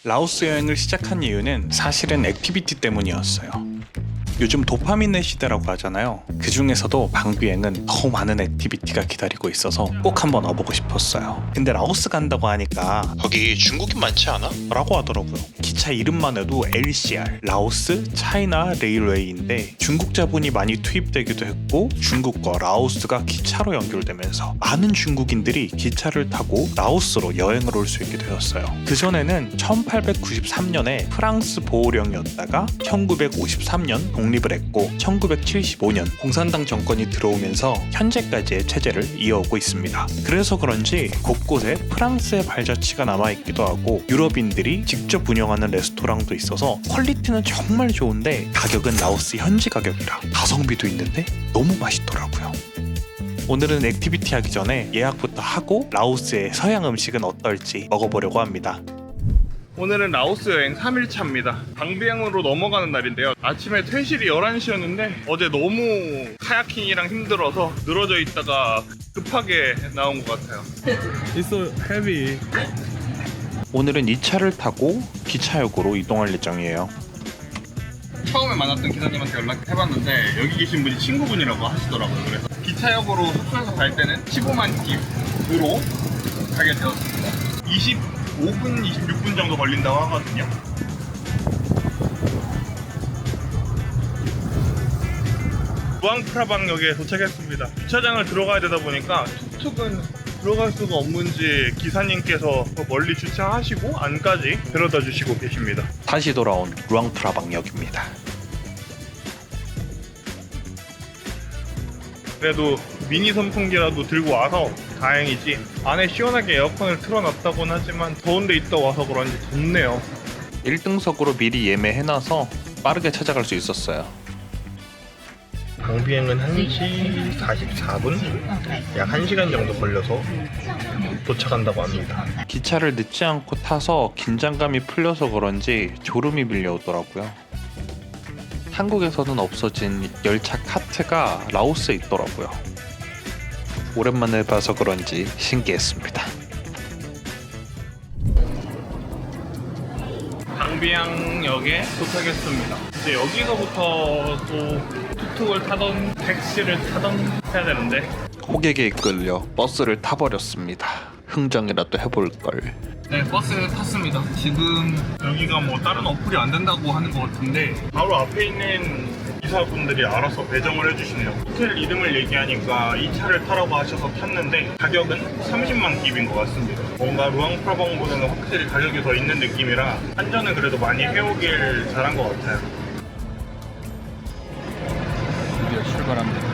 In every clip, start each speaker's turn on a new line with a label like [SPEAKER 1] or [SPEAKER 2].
[SPEAKER 1] 라오스 여행을 시작한 이유는 사실은 액티비티 때문이었어요. 요즘 도파민의 시대라고 하잖아요. 그 중에서도 방비행은 더 많은 액티비티가 기다리고 있어서 꼭 한번 와보고 싶었어요. 근데 라오스 간다고 하니까
[SPEAKER 2] 거기 중국인 많지 않아?
[SPEAKER 1] 라고 하더라고요. 기차 이름만 해도 LCR, 라오스 차이나 레일웨이인데 중국 자본이 많이 투입되기도 했고 중국과 라오스가 기차로 연결되면서 많은 중국인들이 기차를 타고 라오스로 여행을 올 수 있게 되었어요. 그전에는 1893년에 프랑스 보호령이었다가 1953년 독립을 했고 1975년 공산당 정권이 들어오면서 현재까지의 체제를 이어오고 있습니다. 그래서 그런지 곳곳에 프랑스의 발자취가 남아있기도 하고 유럽인들이 직접 운영하는 레스토랑도 있어서 퀄리티는 정말 좋은데 가격은 라오스 현지 가격이라 가성비도 있는데 너무 맛있더라고요. 오늘은 액티비티 하기 전에 예약부터 하고 라오스의 서양 음식은 어떨지 먹어보려고 합니다.
[SPEAKER 3] 오늘은 라오스 여행 3일차입니다. 방비행으로 넘어가는 날인데요. 아침에 퇴실이 11시였는데 어제 너무 카야킹이랑 힘들어서 늘어져 있다가 급하게 나온 것 같아요. It's so heavy.
[SPEAKER 1] 오늘은 2차를 타고 기차역으로 이동할 예정이에요.
[SPEAKER 3] 처음에 만났던 기사님한테 연락해봤는데 여기 계신 분이 친구분이라고 하시더라고요. 그래서 기차역으로 숙소에서 갈 때는 15만 팁으로 가게 되었습니다. 25분, 26분 정도 걸린다고 하거든요. 루앙프라방역에 도착했습니다. 주차장을 들어가야 되다 보니까 툭툭은 들어갈 수가 없는지 기사님께서 멀리 주차하시고 안까지 데려다 주시고 계십니다.
[SPEAKER 1] 다시 돌아온 루앙프라방역입니다.
[SPEAKER 3] 그래도 미니 선풍기라도 들고 와서 다행이지. 안에 시원하게 에어컨을 틀어놨다고는 하지만 더운데 있다 와서 그런지 덥네요.
[SPEAKER 1] 1등석으로 미리 예매해놔서 빠르게 찾아갈 수 있었어요.
[SPEAKER 3] 방비행은 1시 44분? 약 1시간 정도 걸려서 도착한다고 합니다.
[SPEAKER 1] 기차를 늦지 않고 타서 긴장감이 풀려서 그런지 졸음이 밀려오더라고요. 한국에서는 없어진 열차 카트가 라오스에 있더라고요. 오랜만에 봐서 그런지 신기했습니다.
[SPEAKER 3] 방비항역에 도착했습니다. 이제 여기서부터 또 툭툭을 타던 택시를 타던 해야 되는데
[SPEAKER 1] 호객에 이끌려 버스를 타버렸습니다. 흥정이라도 해볼걸.
[SPEAKER 3] 네, 버스 탔습니다. 지금 여기가 뭐 다른 어플이 안 된다고 하는 것 같은데 바로 앞에 있는 기사분들이 알아서 배정을 해주시네요. 호텔 이름을 얘기하니까 이 차를 타라고 하셔서 탔는데 가격은 30만 깁인 것 같습니다. 뭔가 루앙프라방보다는 확실히 가격이 더 있는 느낌이라 한전은 그래도 많이 해오길 잘한 것 같아요.
[SPEAKER 1] 드디어 출발합니다.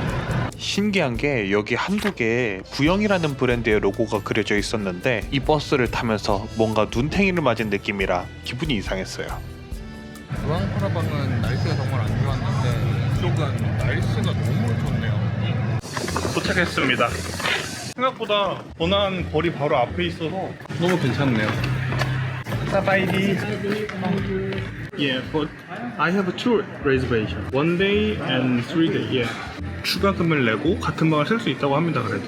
[SPEAKER 1] 신기한 게 여기 한두 개에 부영이라는 브랜드의 로고가 그려져 있었는데 이 버스를 타면서 뭔가 눈탱이를 맞은 느낌이라 기분이 이상했어요.
[SPEAKER 4] 루앙프라방은 날씨가 정말 안 좋았는데 이쪽은 날씨가 너무 좋네요.
[SPEAKER 3] 도착했습니다. 생각보다 번화한 거리 바로 앞에 있어서 너무 괜찮네요. 사바이디. Yeah, but I have a two reservation. One day and 3 day. Yeah. 추가금을 내고 같은 방을 쓸 수 있다고 합니다. 그래도.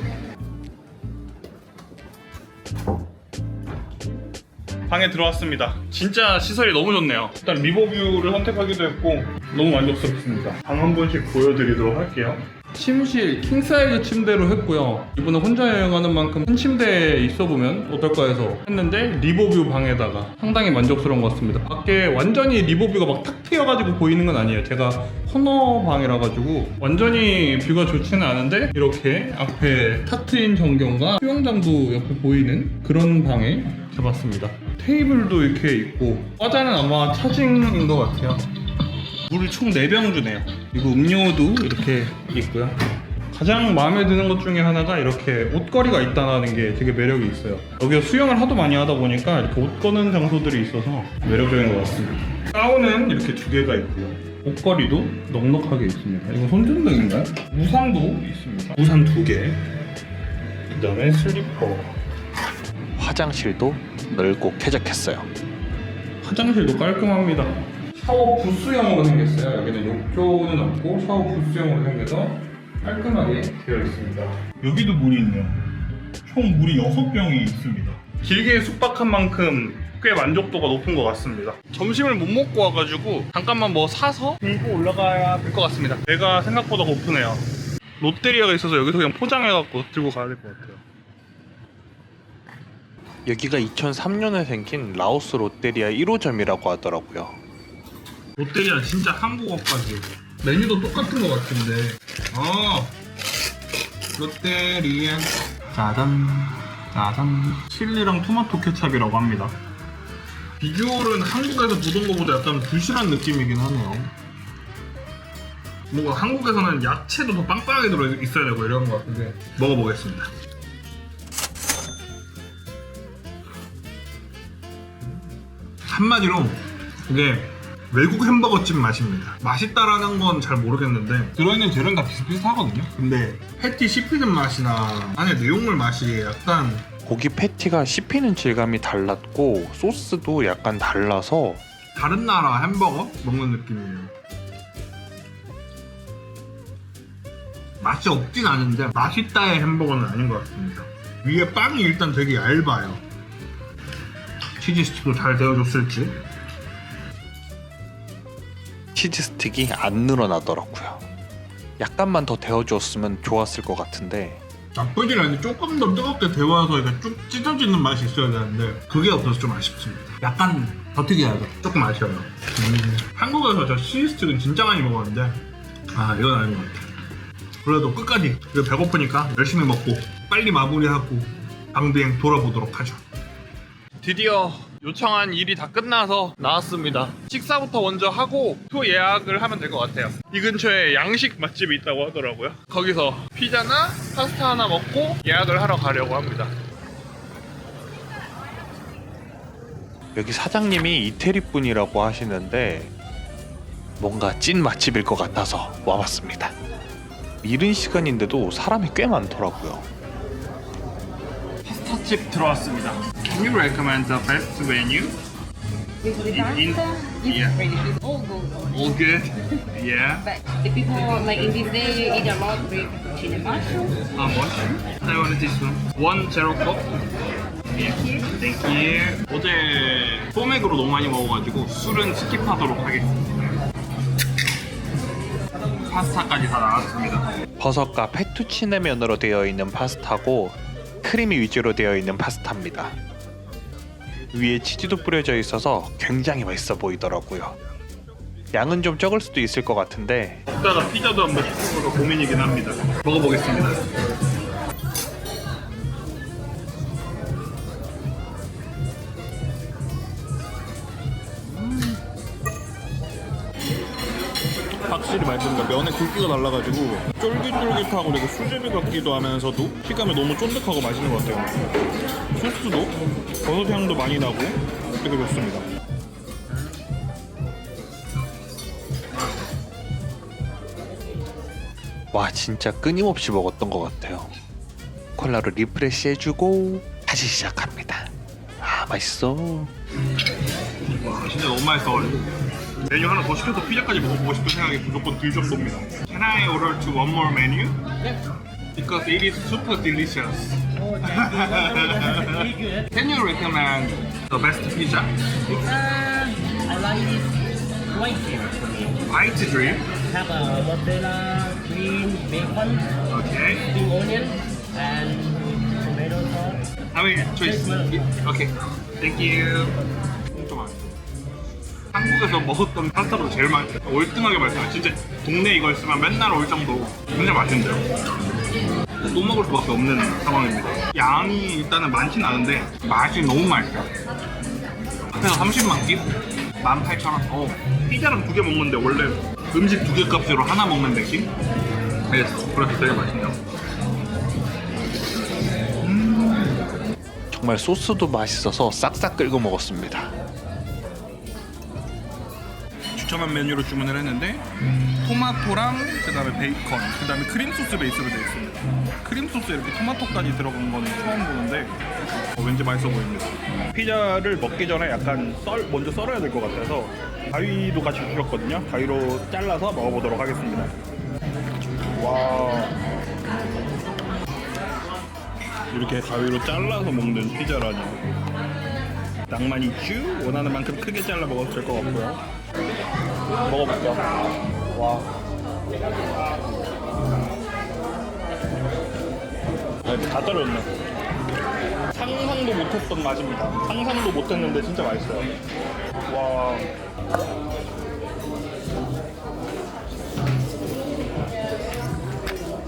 [SPEAKER 3] 방에 들어왔습니다. 진짜 시설이 너무 좋네요. 일단 리버뷰를 선택하기도 했고 너무 만족스럽습니다. 방 한 번씩 보여드리도록 할게요.
[SPEAKER 4] 침실 킹사이즈 침대로 했고요. 이번에 혼자 여행하는 만큼 한 침대에 있어보면 어떨까 해서 했는데 리버뷰 방에다가 상당히 만족스러운 것 같습니다. 밖에 완전히 리버뷰가 막 탁 트여가지고 보이는 건 아니에요. 제가 코너 방이라 가지고 완전히 뷰가 좋지는 않은데 이렇게 앞에 탁 트인 전경과 수영장도 옆에 보이는 그런 방에 잡았습니다. 테이블도 이렇게 있고 과자는 아마 차징인 것 같아요. 물을 총 4병 주네요. 그리고 음료도 이렇게 있고요. 가장 마음에 드는 것 중에 하나가 이렇게 옷걸이가 있다는 게 되게 매력이 있어요. 여기서 수영을 하도 많이 하다 보니까 이렇게 옷 거는 장소들이 있어서 매력적인 것 같습니다. 가운은 이렇게 2개가 있고요. 옷걸이도 넉넉하게 있습니다. 이거 손전등인가요? 우산도 있습니다. 우산 2개. 그 다음에 슬리퍼.
[SPEAKER 1] 화장실도 넓고 쾌적했어요.
[SPEAKER 4] 화장실도 깔끔합니다. 샤워 부스형으로 생겼어요. 여기는 욕조는 없고 샤워 부스형으로 생겨서 깔끔하게 되어 있습니다.
[SPEAKER 3] 여기도 물이 있네요. 총 물이 6병이 있습니다. 길게 숙박한 만큼 꽤 만족도가 높은 것 같습니다. 점심을 못 먹고 와가지고 잠깐만 뭐 사서 들고 올라가야 될 것 같습니다. 배가 생각보다 고프네요. 롯데리아가 있어서 여기서 그냥 포장해갖고 들고 가야 될 것 같아요.
[SPEAKER 1] 여기가 2003년에 생긴 라오스 롯데리아 1호점이라고 하더라고요.
[SPEAKER 3] 롯데리아 진짜 한국어까지. 메뉴도 똑같은 것 같은데. 롯데리아. 짜잔. 짜잔. 칠리랑 토마토 케찹이라고 합니다. 비주얼은 한국에서 보던 것보다 약간 부실한 느낌이긴 하네요. 뭔가 한국에서는 야채도 더 빵빵하게 들어있어야 되고 이런 것 같은데 먹어보겠습니다. 한마디로 이게 외국 햄버거집 맛입니다. 맛있다라는 건 잘 모르겠는데 들어있는 재료는 다 비슷비슷하거든요. 근데 패티 씹히는 맛이나 안에 내용물 맛이 약간
[SPEAKER 1] 고기 패티가 씹히는 질감이 달랐고 소스도 약간 달라서
[SPEAKER 3] 다른 나라 햄버거 먹는 느낌이에요. 맛이 없진 않은데 맛있다의 햄버거는 아닌 것 같습니다. 위에 빵이 일단 되게 얇아요. 치즈 스틱도 잘 데워줬을지.
[SPEAKER 1] 치즈 스틱이 안 늘어나더라고요. 약간만 더 데워줬으면 좋았을 것 같은데
[SPEAKER 3] 나쁘진 않은데 조금 더 뜨겁게 데워서 이렇게 쭉 찢어지는 맛이 있어야 되는데 그게 없어서 좀 아쉽습니다. 약간 더 튀겨야죠. 조금 아쉬워요. 한국에서 저 치즈 스틱은 진짜 많이 먹었는데 이건 아닌 것 같아요. 그래도 끝까지 배고프니까 열심히 먹고 빨리 마무리하고 방비행 돌아보도록 하죠. 드디어 요청한 일이 다 끝나서 나왔습니다. 식사부터 먼저 하고 표 예약을 하면 될 것 같아요. 이 근처에 양식 맛집이 있다고 하더라고요. 거기서 피자나 파스타 하나 먹고 예약을 하러 가려고 합니다.
[SPEAKER 1] 여기 사장님이 이태리 분이라고 하시는데 뭔가 찐 맛집일 것 같아서 와봤습니다. 이른 시간인데도 사람이 꽤 많더라고요.
[SPEAKER 3] 파스타집 들어왔습니다. Can you recommend the best menu?
[SPEAKER 2] With the
[SPEAKER 3] In-
[SPEAKER 2] pasta, it's
[SPEAKER 3] yeah.
[SPEAKER 2] really good. All good.
[SPEAKER 3] All good? Yeah.
[SPEAKER 2] But the people like in this day eat a lot with chili mushroom.
[SPEAKER 3] How much? I want this one. One zero cup. Thank you. 어제 소맥으로 너무 많이 먹어가지고 술은 스킵하도록 하겠습니다. 파스타까지 다 나왔습니다.
[SPEAKER 1] 버섯과 페투치네 면으로 되어 있는 파스타고 크림이 위주로 되어 있는 파스타입니다. 위에 치즈도 뿌려져 있어서 굉장히 맛있어 보이더라고요. 양은 좀 적을 수도 있을 것 같은데
[SPEAKER 3] 이따가 피자도 한번 시켜볼까 고민이긴 합니다. 먹어보겠습니다. 확실히 맛있습니다. 면의 굵기가 달라가지고 쫄깃쫄깃하고 그리고 수제비 같기도 하면서도 식감이 너무 쫀득하고 맛있는 것 같아요. 소스도 버섯 향도 많이 나고 되게 좋습니다.
[SPEAKER 1] 와 진짜 끊임없이 먹었던 것 같아요. 콜라로 리프레시 해주고 다시 시작합니다. 맛있어.
[SPEAKER 3] 와 진짜 너무 맛있어가지고 메뉴 하나 더 시켜서 피자까지 먹어보고 싶은 생각이 무조건 들 정도입니다. Can I order to one more menu? Because it is super delicious. Can you recommend the best pizza?
[SPEAKER 5] I like this white cream for me.
[SPEAKER 3] White dream.
[SPEAKER 5] Have a mozzarella, cream, bacon,
[SPEAKER 3] Okay.
[SPEAKER 5] spring onion, and tomato sauce.
[SPEAKER 3] I mean choice. Okay. Thank you. 진짜 맛있어. 한국에서 먹었던 파스타보다 제일 맛있어요. 월등하게 맛있어요. 진짜 동네 이거 있으면 맨날 올 정도로 굉장히 맛있는데요. 또 먹을 수밖에 없는 상황입니다. 양이 일단은 많진 않은데 맛이 너무 맛있어요. 앞에서 30만 끼? 18,000원. 피자랑 2개 먹는데 원래 음식 2개 값으로 하나 먹는 느낌? 그래서 되게 맛있네요.
[SPEAKER 1] 정말 소스도 맛있어서 싹싹 긁어 먹었습니다.
[SPEAKER 3] 추천한 메뉴로 주문을 했는데 토마토랑 그다음에 베이컨, 그다음에 크림 소스 베이스로 되어 있습니다. 크림 소스에 이렇게 토마토까지 들어간 거는 처음 보는데 왠지 맛있어 보입니다. 피자를 먹기 전에 약간 먼저 썰어야 될 것 같아서 가위도 같이 주셨거든요. 가위로 잘라서 먹어보도록 하겠습니다. 와, 이렇게 가위로 잘라서 먹는 피자라니. 낭만이쥬 원하는 만큼 크게 잘라 먹어도 될 것 같고요. 먹어볼게요. 와. 다 떨어졌네. 상상도 못했던 맛입니다. 상상도 못했는데 진짜 맛있어요. 와.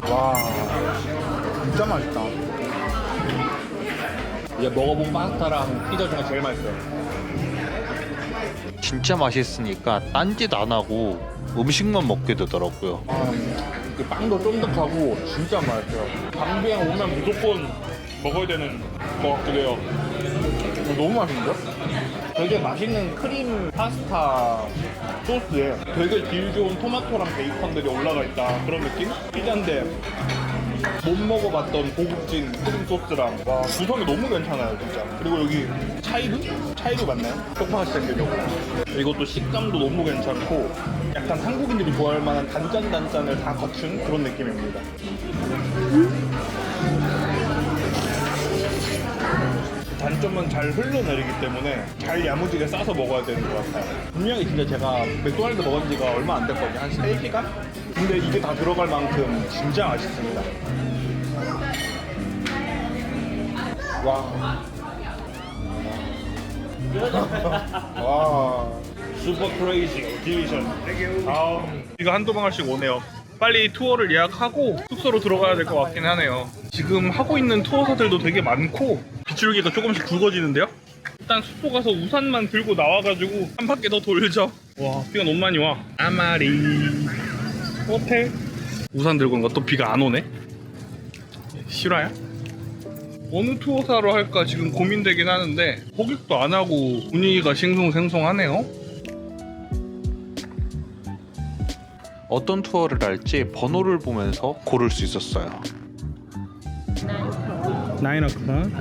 [SPEAKER 3] 와. 진짜 맛있다. 이제 먹어본 파스타랑 피자 중에 제일 맛있어요.
[SPEAKER 1] 진짜 맛있으니까 딴짓 안 하고 음식만 먹게 되더라고요.
[SPEAKER 3] 그 빵도 쫀득하고 진짜 맛있어요. 방비행 오면 무조건 먹어야 되는 것 같기도 해요. 너무 맛있는데? 되게 맛있는 크림 파스타 소스에 되게 질 좋은 토마토랑 베이컨들이 올라가 있다 그런 느낌? 피자인데 못 먹어봤던 고급진 크림 소스랑 와 구성이 너무 괜찮아요 진짜. 그리고 여기 차이도 맞나요? 똑같이 생기려고. 이것도 식감도 너무 괜찮고 약간 한국인들이 좋아할 만한 단짠단짠을 다 갖춘 그런 느낌입니다. 단점은 잘 흘러내리기 때문에 잘 야무지게 싸서 먹어야 되는 것 같아요. 분명히 진짜 제가 맥도날드 먹은 지가 얼마 안 됐거든요. 한 3시간? 근데 이게 다 들어갈 만큼 진짜 맛있습니다. 와. 와. 슈퍼 크레이지 딜리션. 이거 한두 방울씩 오네요. 빨리 투어를 예약하고 숙소로 들어가야 될 것 같긴 하네요. 지금 하고 있는 투어사들도 되게 많고 빗줄기가 조금씩 굵어지는데요. 일단 숙소 가서 우산만 들고 나와가지고 한 바퀴 더 돌죠. 와 비가 너무 많이 와. 아마리 호텔 우산 들고 온 거 또 비가 안 오네. 실화야? 어느 투어사로 할까 지금 고민되긴 하는데 호객도 안 하고 분위기가 싱숭생숭하네요.
[SPEAKER 1] 어떤 투어를 할지 번호를 보면서 고를 수 있었어요.
[SPEAKER 3] 9 o'clock.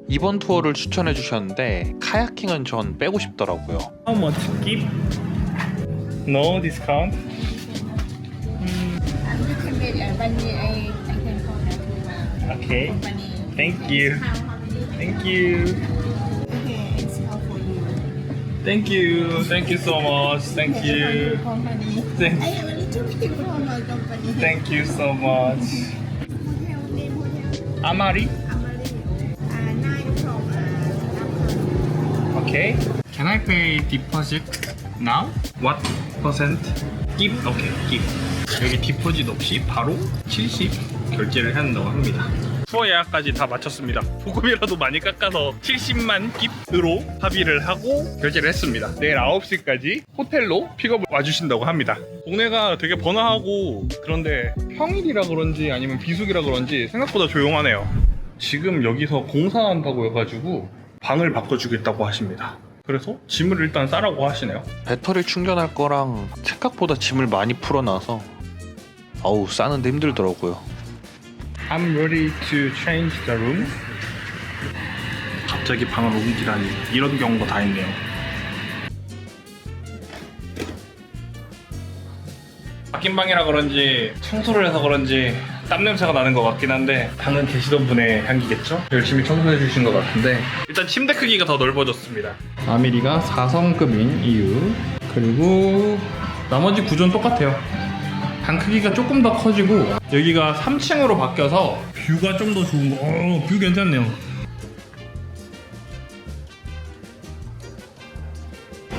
[SPEAKER 1] 이번 투어를 추천해 주셨는데 카야킹은 전 빼고 싶더라고요.
[SPEAKER 3] How much give? No discount?
[SPEAKER 2] You can get bunny. I can contact you.
[SPEAKER 3] Okay.
[SPEAKER 2] Bunny.
[SPEAKER 3] Thank you. Thank you.
[SPEAKER 2] Okay, it's all for you.
[SPEAKER 3] Thank you. Thank you so much. Thank you.
[SPEAKER 2] Company.
[SPEAKER 3] Thank,
[SPEAKER 2] I only two people from our company.
[SPEAKER 3] thank you so much.
[SPEAKER 2] Hotel name hotel.
[SPEAKER 3] Amari?
[SPEAKER 2] Amari. 9 from Singapore.
[SPEAKER 3] Okay. Can I pay deposit now? What percent? Give? Okay, give. 여기 디포짓 없이 바로 70 결제를 한다고 합니다. 투어 예약까지 다 마쳤습니다. 조금이라도 많이 깎아서 70만 깁으로 합의를 하고 결제를 했습니다. 내일 9시까지 호텔로 픽업을 와주신다고 합니다. 동네가 되게 번화하고 그런데 평일이라 그런지 아니면 비수기라 그런지 생각보다 조용하네요. 지금 여기서 공사한다고 해가지고 방을 바꿔주겠다고 하십니다. 그래서 짐을 일단 싸라고 하시네요.
[SPEAKER 1] 배터리 충전할 거랑 생각보다 짐을 많이 풀어놔서 아우 싸는데 힘들더라고요.
[SPEAKER 3] I'm ready to change the room. 갑자기 방을 옮기다니 이런 경우가 다 있네요. 바뀐 방이라 그런지 청소를 해서 그런지 땀 냄새가 나는 것 같긴 한데 방은 계시던 분의 향기겠죠? 열심히 청소해 주신 것 같은데 일단 침대 크기가 더 넓어졌습니다. 아미리가 4성급인 이유 그리고 나머지 구조는 똑같아요. 방 크기가 조금 더 커지고 여기가 3층으로 바뀌어서 뷰가 좀 더 좋은 거. 뷰 괜찮네요.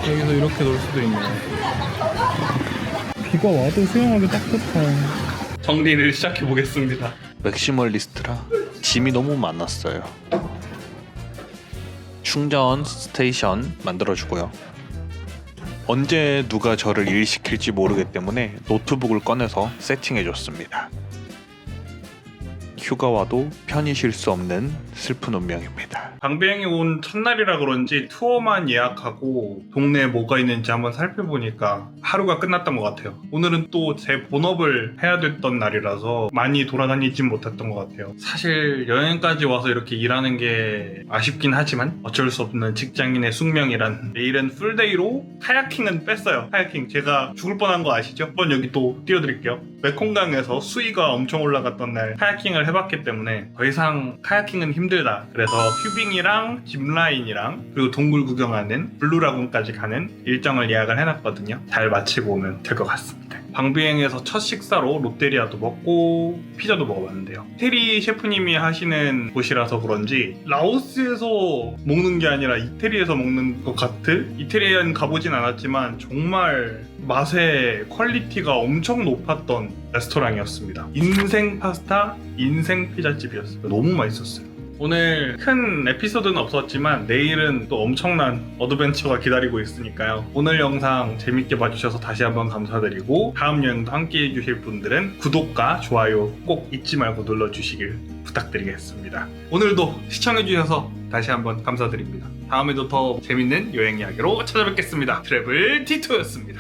[SPEAKER 3] 여기서 이렇게 놀 수도 있네. 비가 와도 수영하기 딱 좋다. 정리를 시작해 보겠습니다.
[SPEAKER 1] 맥시멀리스트라 짐이 너무 많았어요. 충전 스테이션 만들어주고요. 언제 누가 저를 일시킬지 모르기 때문에 노트북을 꺼내서 세팅해줬습니다. 휴가 와도 편히 쉴 수 없는 슬픈 운명입니다.
[SPEAKER 4] 방배행에 온 첫날이라 그런지 투어만 예약하고 동네에 뭐가 있는지 한번 살펴보니까 하루가 끝났던 것 같아요. 오늘은 또 제 본업을 해야 됐던 날이라서 많이 돌아다니진 못했던 것 같아요. 사실 여행까지 와서 이렇게 일하는 게 아쉽긴 하지만 어쩔 수 없는 직장인의 숙명이란. 내일은 풀데이로 카야킹은 뺐어요. 카야킹 제가 죽을 뻔한 거 아시죠? 한번 여기 또 띄워드릴게요. 메콩강에서 수위가 엄청 올라갔던 날 카야킹을 해봤기 때문에 더 이상 카야킹은 힘들다. 그래서 큐빙이랑 짚라인이랑 그리고 동굴 구경하는 블루라군까지 가는 일정을 예약을 해놨거든요. 잘 마치고 오면 될 것 같습니다. 방비행에서 첫 식사로 롯데리아도 먹고 피자도 먹어봤는데요. 테리 셰프님이 하시는 곳이라서 그런지 라오스에서 먹는 게 아니라 이태리에서 먹는 것 같은, 이태리에는 가보진 않았지만 정말 맛의 퀄리티가 엄청 높았던 레스토랑이었습니다. 인생 파스타, 인생 피자집이었어요. 너무 맛있었어요. 오늘 큰 에피소드는 없었지만 내일은 또 엄청난 어드벤처가 기다리고 있으니까요. 오늘 영상 재밌게 봐주셔서 다시 한번 감사드리고 다음 여행도 함께 해주실 분들은 구독과 좋아요 꼭 잊지 말고 눌러주시길 부탁드리겠습니다. 오늘도 시청해주셔서 다시 한번 감사드립니다. 다음에도 더 재밌는 여행 이야기로 찾아뵙겠습니다. 트래블 T2였습니다.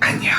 [SPEAKER 4] 안녕.